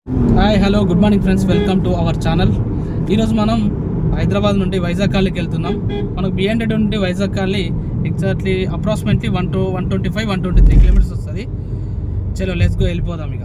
Hi hello good morning friends, welcome to our channel. ఈరోజు మనం హైదరాబాద్ నుండి వైజాగ్ కాలనీకి వెళ్తున్నాం. మనకు బిఎండి నుండి Vizag colony exactly approximately 125-123 kilometres వస్తుంది. చలో లెట్స్ గో, వెళ్ళిపోదాం ఇక.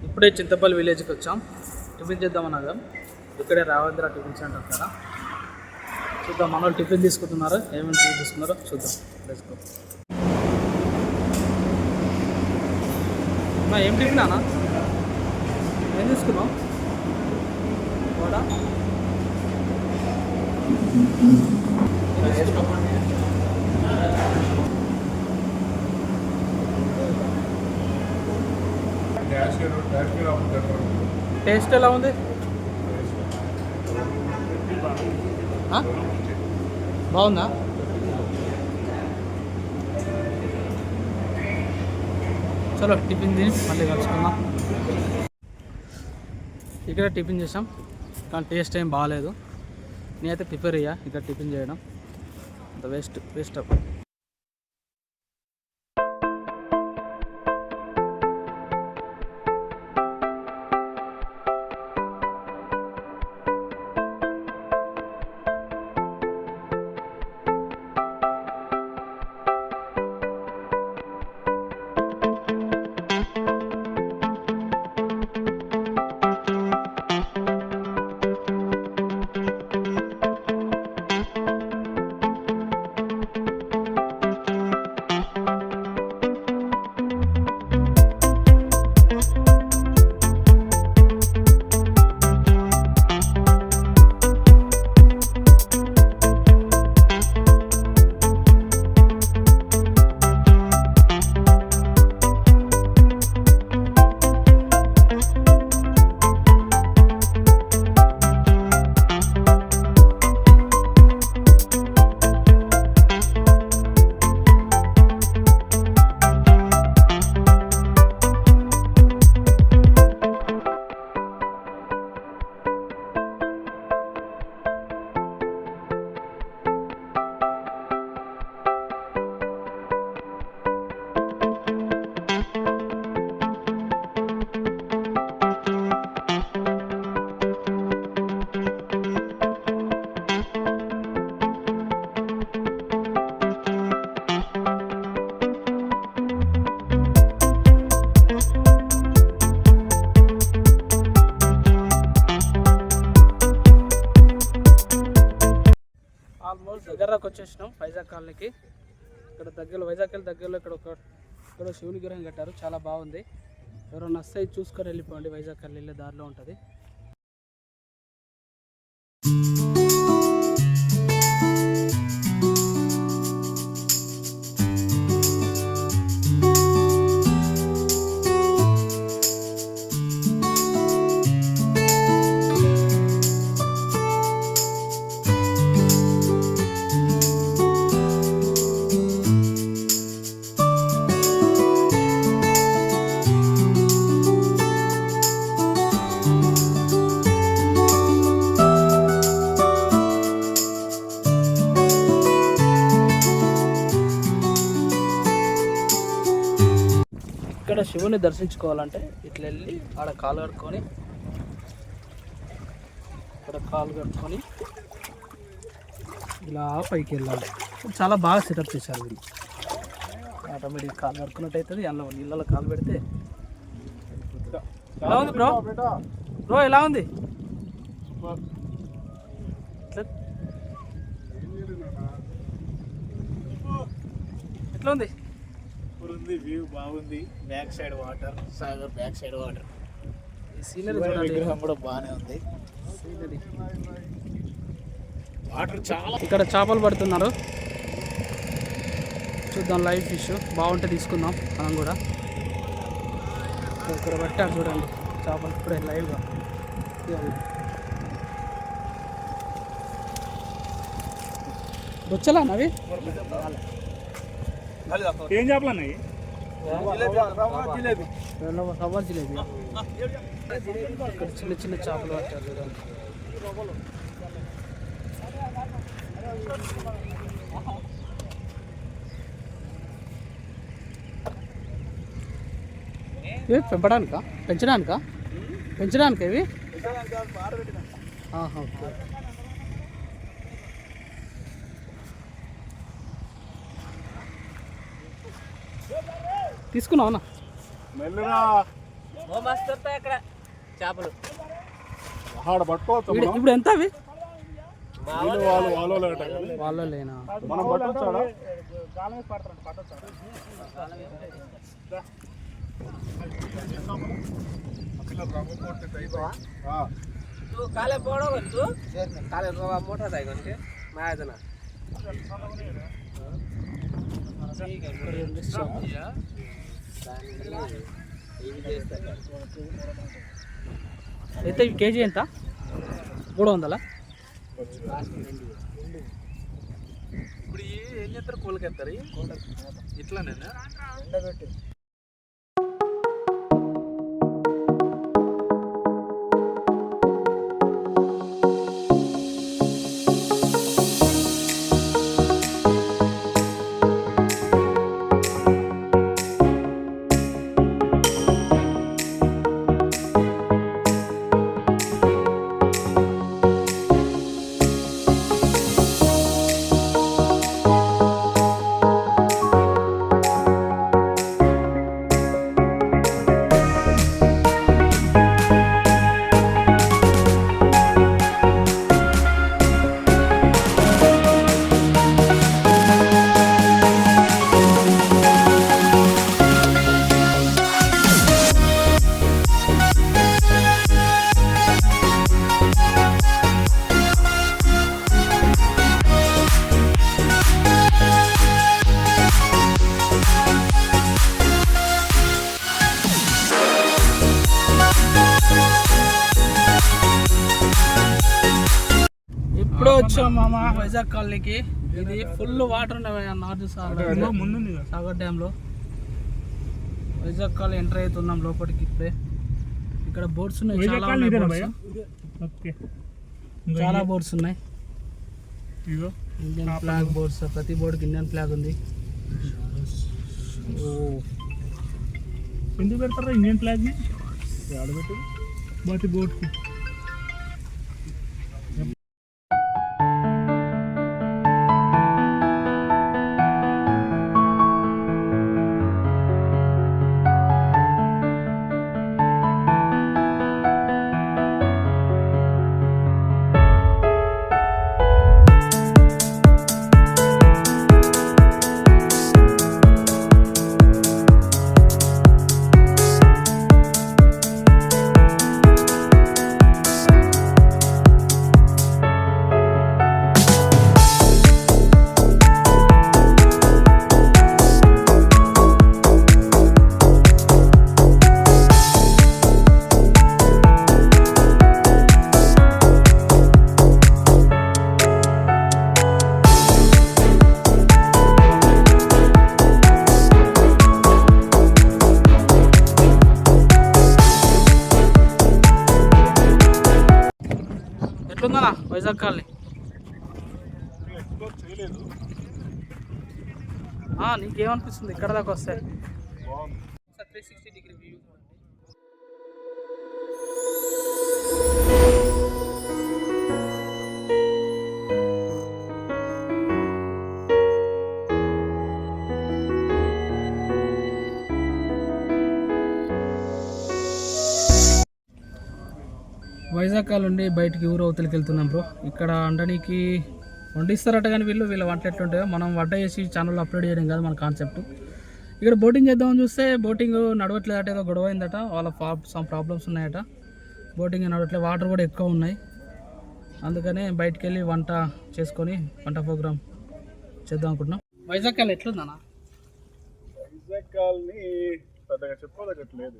ఇప్పుడే చింతపల్లి విలేజ్కి వచ్చాం. టిఫిన్ చేద్దామన్నాగా ఇక్కడే రావేంద్ర టిఫిన్ సెంటర్ కదా. చూద్దాం మన వాళ్ళు టిఫిన్ తీసుకుంటున్నారు, ఏమేమి టిఫిన్ తీసుకున్నారో చూద్దాం. Let's go. ఏం టిఫిన్ అన్నా, ఏం తీసుకున్నావు? వడ టేస్ట్ ఎలా ఉంది? బాగుందా? చలో టిఫిన్ తిని మళ్ళీ కలుసుకుందాం. ఇక్కడ టిఫిన్ చేసాం కానీ టేస్ట్ ఏం బాగాలేదు. నేనైతే ప్రిపేర్ అయ్యా ఇక్కడ టిఫిన్ చేయడం, అంత వేస్ట్ అవ్వ. ఆల్మోస్ట్ దగ్గరకు వచ్చేసినాం వైజాగ్ కాలనీకి. ఇక్కడ దగ్గరలో వైజాగ్ దగ్గరలో ఇక్కడ శివుని విగ్రహం కట్టారు, చాలా బాగుంది. ఎవరైనా వస్తే చూసుకొని వెళ్ళిపోండి. వైజాగ్ కాలనీ వెళ్ళే దారిలో ఉంటుంది. ఇక్కడ శివుని దర్శించుకోవాలంటే ఇట్లా వెళ్ళి ఆడ కాలు కట్టుకొని ఇక్కడ కాలు కట్టుకొని ఇలా పైకి వెళ్ళాలి. చాలా బాగా సెటప్ చేశారు వీళ్ళు. ఆటోమేటిక్ కాలు కట్టుకున్నట్టు అవుతుంది. అందులో నీళ్ళలో కాలు పెడితే ఎలా ఉంది బ్రో? బ్రో ఎలా ఉంది? ఎట్లా ఉంది? వ్యూ బాగుంది. Back side water, Sagar back side water. Scenery విగ్రహం కూడా బాగానే ఉంది. వాటర్ చాలా. ఇక్కడ చేపలు పడుతున్నారు, చూద్దాం. లైవ్ ఫిష్ బాగుంటే తీసుకుందాం మనం కూడా. ఇక్కడ పట్టారు చూడండి చేపలు ఇప్పుడే లైవ్గా. బొచ్చలా అవి ఏం చేపలు అన్నాయి? రవ్వర్ జిలేబీ. ఇక్కడ చిన్న చిన్న చేపలు పట్టారు చూడండి. ఇవి పెంచడానికా పెంచడానికా ఇవి? ఓకే. తీసుకున్నావు అన్న? ఇక్కడ చేపలు పట్టుకోవచ్చు. ఇప్పుడు ఎంత అవి? వాళ్ళు లేనా? మనం పట్టొచ్చాడా? तू काले बड़ो गन तू काले रोवा मोटा थाई गन के माया जना అయితే ఈ కేజీ ఎంత? 300. ఇప్పుడు ఏం చేస్తారు? కోళ్ళకెత్తారు ఇట్లానేనా? ఇప్పుడే వచ్చాం మామ వైజాగ్ కాలనీకి. ఇది ఫుల్ వాటర్ ఉన్నాయి నార్త్ సాగర్ డ్యామ్లో. వైజాగ్ కాలనీ ఎంటర్ అవుతున్నాం లోపలికి ఇప్పుడే. ఇక్కడ బోట్స్ ఉన్నాయి, చాలా బోట్స్ ఉన్నాయి. ఇండియన్ ఫ్లాగ్ బోట్స్, ప్రతి బోర్డుకి ఇండియన్ ఫ్లాగ్ ఉంది. ఎందుకు పెడతారా ఇండియన్ ఫ్లాగ్ని? ప్రతి బోట్కి. ఎట్లుందన్నా వైజాగ్ కాలనీ? నీకేమనిపిస్తుంది ఇక్కడ దాకా వస్తే? 360 డిగ్రీ వ్యూ. వైజాగ్ నుండి బయటికి ఊరు అవతలికి వెళ్తున్నాం బ్రో. ఇక్కడ వండడానికి వండిస్తారట కానీ వీళ్ళ వంటలు ఎట్లుంటాయో మనం వంట చేసి ఛానల్లో అప్లోడ్ చేయడం కాదు మన కాన్సెప్ట్. ఇక్కడ బోటింగ్ చేద్దామని చూస్తే బోటింగ్ నడవట్లేదట, ఏదో గొడవ అయిందట, వాళ్ళ సమ్ ప్రాబ్లమ్స్ ఉన్నాయట, బోటింగ్ నడవట్లేదు, వాటర్ కూడా ఎక్కువ ఉన్నాయి. అందుకనే బయటికి వెళ్ళి వంట చేసుకొని వంట ప్రోగ్రామ్ చేద్దాం అనుకుంటున్నాం. వైజాగ్ కాల్ ఎట్లుందన్నా? వైజాగ్ కాల్ని పెద్దగా చెప్పుకోదగ్గట్లేదు.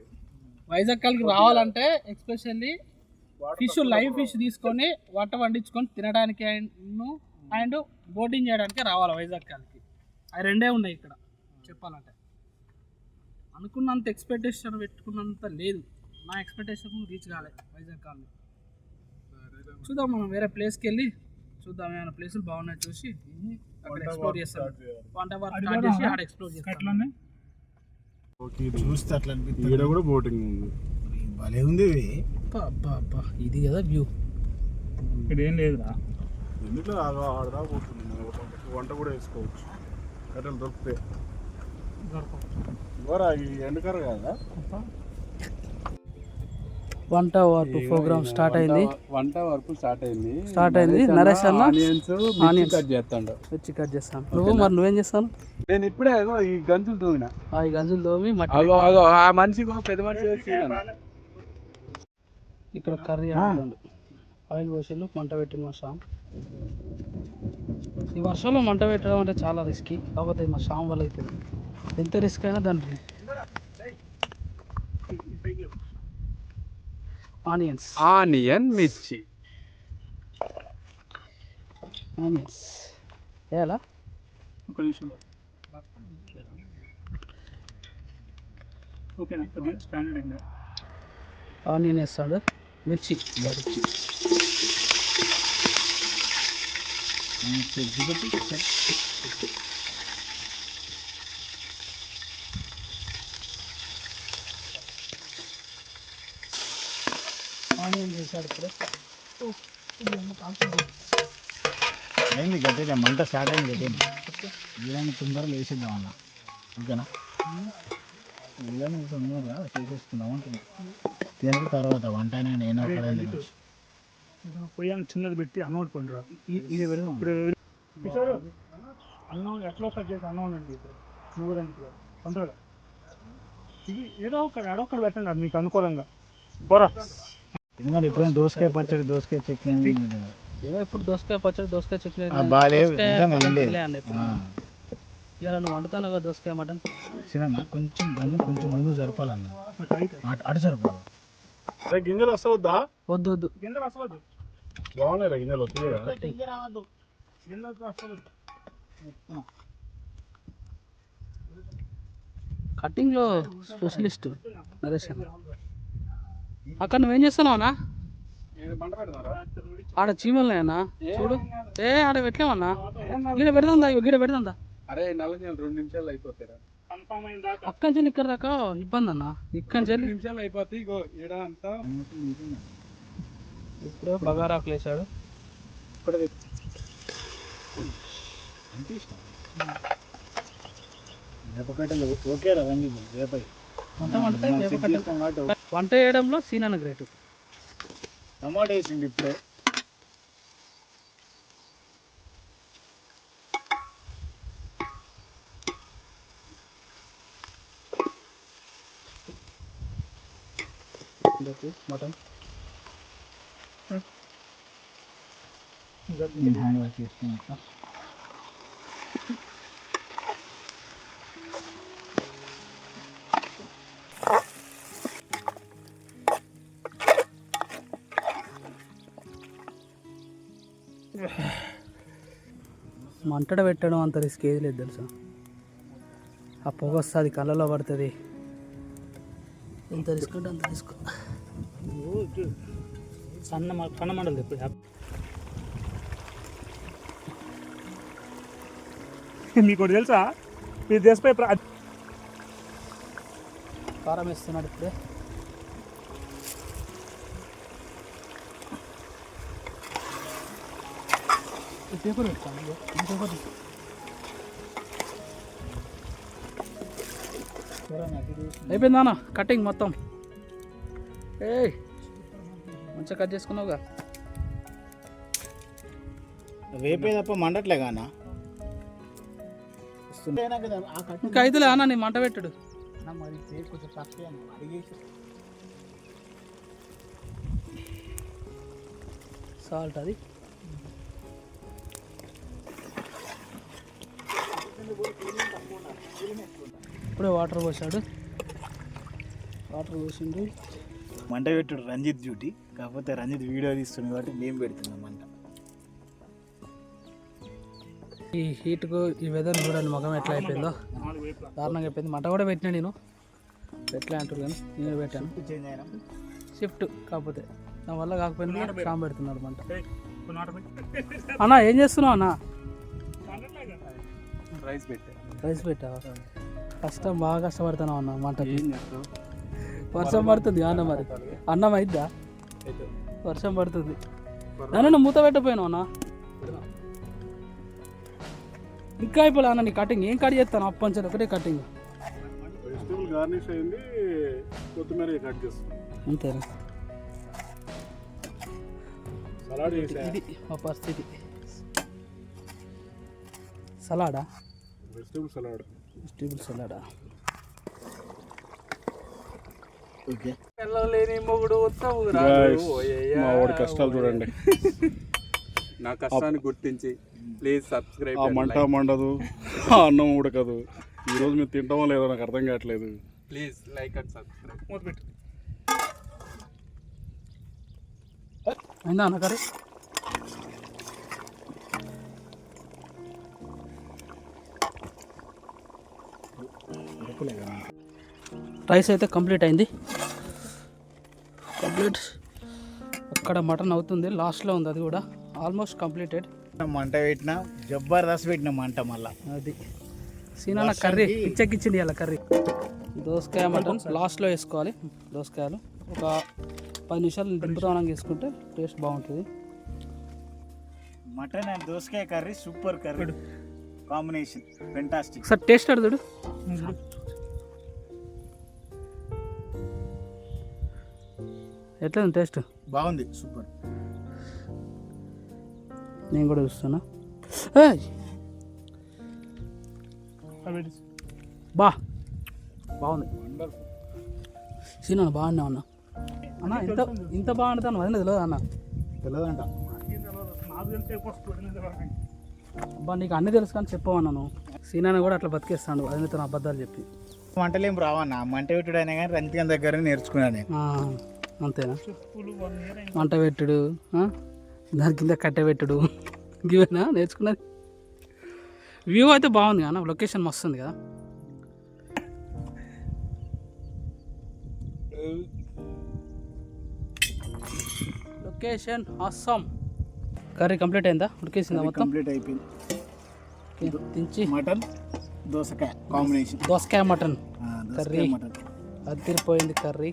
వైజాగ్ కాల్కి రావాలంటే ఎస్పెషల్లీ ఫిష్, లైవ్ ఫిష్ తీసుకొని వంట వండించుకొని తినడానికి అండ్ బోటింగ్ చేయడానికి రావాలి వైజాగ్ కాల్కి. అవి రెండే ఉన్నాయి ఇక్కడ చెప్పాలంటే. అనుకున్నంత ఎక్స్పెక్టేషన్ పెట్టుకున్నంత లేదు, నా ఎక్స్పెక్టేషన్ రీచ్ కాలేదు వైజాగ్ కాల్ని. చూద్దాం, మనం వేరే ప్లేస్కి వెళ్ళి చూద్దాం, ఏమైనా ప్లేసులు బాగున్నాయి చూసి అక్కడ ఎక్స్ప్లోర్ చేస్తాం. వంట వర్క్ స్టార్ట్ చేసి ఆడ ఎక్స్ప్లోర్ చేస్తాం. చూస్తే అట్లా అనిపిస్తుంది. ఇక్కడ కూడా బోటింగ్ ఉంది, భలే ఉంది ఇది. ఇది కదా వ్యూ. ఇక్కడ ఏం లేదురా, ఎందుకు ఆడదా పోతుంది, వంట కూడా వేసుకోవచ్చు. కట్టెలు దొరుకుతాయి. ఎండకర కదా. వంట వర్క్ ప్రోగ్రామ్ స్టార్ట్ అయింది. నరేష్ అన్న ఆనియన్స్ కట్ చేస్తాడు, వచ్చి కట్ చేస్తాను. నువ్వేం చేస్తాను? నేను ఇప్పుడే ఈ గంజులు తోమిన. ఈ గంజులు తోమి ఆ మనిషి పెద్ద మనిషి ఇక్కడ కర్రీ ఆయిల్ పోసిళ్ళు మంట పెట్టిన మా షామ్. ఈ వర్షంలో మంట పెట్టడం అంటే చాలా రిస్కీ, కాకపోతే మా షామ్ వల్ల అవుతుంది. ఎంత రిస్క్ అయినా దానికి. ఆనియన్ మిర్చి వేయాలా? ఒక నిమిషం. ఓకేనా, స్టాండర్డ్ అయిందా? ఆనియన్ వేస్తాడు, మిర్చి ఆనియన్ వేసాడు. అయింది గట్టిగా, మంట స్టార్ట్ అయింది గట్టిగా. బిర్యానీ తొందరగా వేసేద్దాం అన్న, ఓకేనా? బిర్యానీ తొందరగా చేసేసుకుందాం అంటున్నా. తిన్న తర్వాత వంట నేను పొయ్యాన్ని చిన్నది పెట్టి అన్నం వండుకుంటారా? ఇది పెడదాం ఇప్పుడు. అన్నం ఎట్లా కట్ చేసి అన్నం ఉండండి చూడండి తొందరగా. ఇది ఏదో ఒకటి పెట్టండి, అది మీకు అనుకూలంగా. పోరా, ఎందుకంటే ఎప్పుడైనా దోసకాయ పచ్చడి, దోసకాయ చట్నీ, ఇప్పుడు దోసకాయ పచ్చడి, దోసకాయ చట్నీ ఇలా నువ్వు వండుతాను కదా దోసకాయ మటన్. చిన్న కొంచెం ముందు జరపాలన్న, అటు జరపాలి. గింజలు వస్తావద్దా? వద్దు గింజలు వస్తవద్దు, బాగున్నాయి గింజలు వస్తాయి. కటింగ్ లో స్పెషలిస్ట్ నరేష్ అన్న. అక్కడ నువ్వేం చేస్తున్నావునా? ఆడ చీమలున్నాయన్నా చూడు. ఆడ పెట్టలేమన్నా, గిడ పెడదా. అరే 2 నిమిషాలు అయిపోతారా? అక్కడి నుంచి ఇక్కడ దాకా ఇబ్బంది అన్న. ఇక్కడ నుంచి 2 నిమిషాలు అయిపోతాయి. ఇగో ఈడ అంతా ఇప్పుడు బగారాకులు వేసాడు. వంట చేయడంలో సీన్ గ్రేట్. టమాటా వేసింది ఇప్పుడే. మటన్ హ్యాండ్ వాష్ చేసుకున్నాక మంటడ పెట్టడం అంత రిస్క్ ఏది లేదు తెలుసా. ఆ పొగ వస్తుంది, కళ్ళలో పడుతుంది. ఎంత రిస్క్ అంటే అంత రిస్క్. సన్న మండలు ఎప్పుడు మీకు తెలుసా? మీరు దేశపై కారం వేస్తున్నాడు ఇప్పుడే. పేపర్ పెడతాను, పేపర్ అయిపోయిందానా కటింగ్ మొత్తం. మంచిగా కట్ చేసుకున్నావుగా. వేపే తప్ప మండట్లే కానా కదా ఆ కట్టు ఇంకా అయితేలే అన్న నీ మంట పెట్టుడు. మరి కొంచెం తక్కువ అడిగేసి సాల్ట్ అది ఇప్పుడే వాటర్ పోసాడు. వాటర్ పోసిండు. మంట పెట్టుడు రంజిత్ డ్యూటీ, కాకపోతే రంజిత్ వీడియో తీస్తుంది కాబట్టి మేము పెడుతున్నాం మంట. ఈ హీట్కు ఈ వెదర్ చూడండి ముఖం ఎట్లా అయిపోయిందో, దారుణంగా అయిపోయింది. మంట కూడా పెట్టినా నేను, ఎట్లా అంటారు కానీ నేను పెట్టాను. చేంజ్ అయినా షిఫ్ట్ కాకపోతే నా వల్ల కాకపోయినా షామ్ పెడుతున్నాడు మంట. అన్నా ఏం చేస్తున్నావు అన్న? రైస్ పెట్టావా? కష్టం బాగా కష్టపడుతున్నావు అన్న మంటకి. వర్షం పడుతుంది అన్న, మరి అన్నం అయిద్దా? వర్షం పడుతుంది. నన్ను మూత పెట్టపోయినావు అన్న. ఇంకా అయిపోలే అన్న నీ కటింగ్. ఏం కట్ చేస్తాను అప్పంచని ఒకటే కటింగ్. వెజిటబుల్ గార్నిష్ అయింది, కొత్తిమీర కట్ చేస్తాం అంతేనా? సలాడ్ చేసా. ఇది మా పరిస్థితి. సలాడా? Vegetable salad. వెజిటబుల్ సలాడా? ఓకే. లేని మొగుడు Guys, మా వాడి కష్టాలు చూడండి. నా కష్టాన్ని గుర్తించి ప్లీజ్ సబ్స్క్రైబ్. ఆ మంట మండదు, ఆ అన్నం ఉడకదు. ఈరోజు మీరు తింటామో లేదో నాకు అర్థం కావట్లేదు. Please like and subscribe. అయిందా అన్న కర్రీ? రైస్ అయితే కంప్లీట్ అయింది. కంప్లీట్. అక్కడ మటన్ అవుతుంది, లాస్ట్లో ఉంది అది కూడా ఆల్మోస్ట్ కంప్లీటెడ్. మంట పెట్టినా జబర్దస్త్ పెట్టిన మంట మళ్ళా. అది సీనా కర్రీ పిచ్చెక్కిచ్చింది అలా కర్రీ. దోసకాయ మటన్ లాస్ట్లో వేసుకోవాలి. దోసకాయలు ఒక 10 నిమిషాలు దింపుతానం చేసుకుంటే టేస్ట్ బాగుంటుంది. మటన్ అండ్ దోసకాయ curry super curry combination, fantastic. Sir taste అడుగుడు. ఎట్లా ఉంది టేస్ట్? బాగుంది, సూపర్. నేను కూడా చూస్తున్నా. బా బాగుంది. సీనా బాగున్నా అన్న. అన్న ఇంత ఇంత బాగుంటుంది వదిన తెలియదు అన్న. తెలియదంట. అబ్బా నీకు అన్నీ తెలుసు కానీ చెప్పవన్నాను. సీనాని కూడా అట్లా బతికేస్తాడు వదినతో అబద్ధాలు చెప్పి. వంటలేం రావన్నా, మంట పెట్టుడు అయినా కానీ రంజిత్ దగ్గర నేర్చుకున్నాను నేను. అంతేనా? మంట పెట్టుడు, దాని కింద కట్టె పెట్టుడు, ఇవేనా నేర్చుకున్నది? వ్యూ అయితే బాగుంది కదా, లొకేషన్ మస్తు ఉంది కదా. Location awesome. కర్రీ కంప్లీట్ అయిందా? ఉడికేసిందా మొత్తం? కంప్లీట్ అయిపోయింది. దించి మటన్ దోసకాయ కాంబినేషన్, దోసకాయ మటన్ కర్రీ మటన్ అదిరిపోయింది కర్రీ.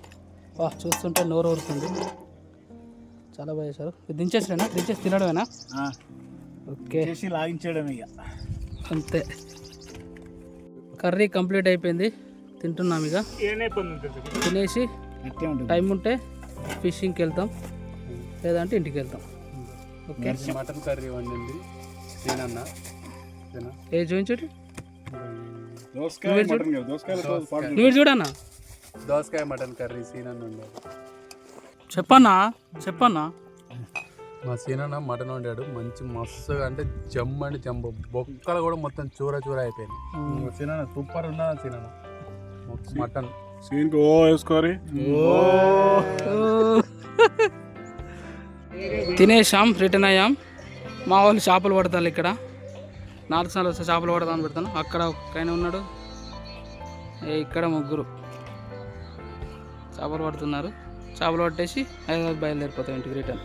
వా చూస్తుంటే నోరు ఊరుతుంది. చాలా బాగా చేశారు. దించేసినా? దించేసి తినడమేనా? ఓకే, చేసి లాగించడం ఇక అంతే. కర్రీ కంప్లీట్ అయిపోయింది, తింటున్నాం ఇక. తినేసి అట్టే ఉంటుంది. టైం ఉంటే ఫిషింగ్కి వెళ్తాం, లేదంటే ఇంటికి వెళ్తాం. ఓకే. మటన్ కర్రీ వండింది నేనన్న. ఏ చూపించు, దోసకాయ మటన్ కదా, దోసకాయలతో పాటు నువ్వు చూడన్నా. దోసకాయ మటన్ కర్రీ సీనన్న వండాడు. చెప్పన్నా చెప్పన్నా. మా సీనన్న మటన్ వండాడు, మంచి మస్తుగా, అంటే జమ్ము అంటే జంబు, బొక్కలు కూడా మొత్తం చూర చూర అయిపోయింది. సీనన్న సూపర్ ఉన్నా. సీనన్న మటన్ సీన్కి ఓ వేసుకోరి. తినేసాం, రిటర్న్ అయ్యాం. మా వాళ్ళు చేపలు పడతారు ఇక్కడ. 4 సార్లు వస్తే చేపలు పడతామని పెడతాను. అక్కడ ఒక్కనే ఉన్నాడు, ఇక్కడ ముగ్గురు చేపలు పడుతున్నారు. చేపలు పట్టేసి హైదరాబాద్ బయలుదేరిపోతాం ఇంటికి రిటర్న్.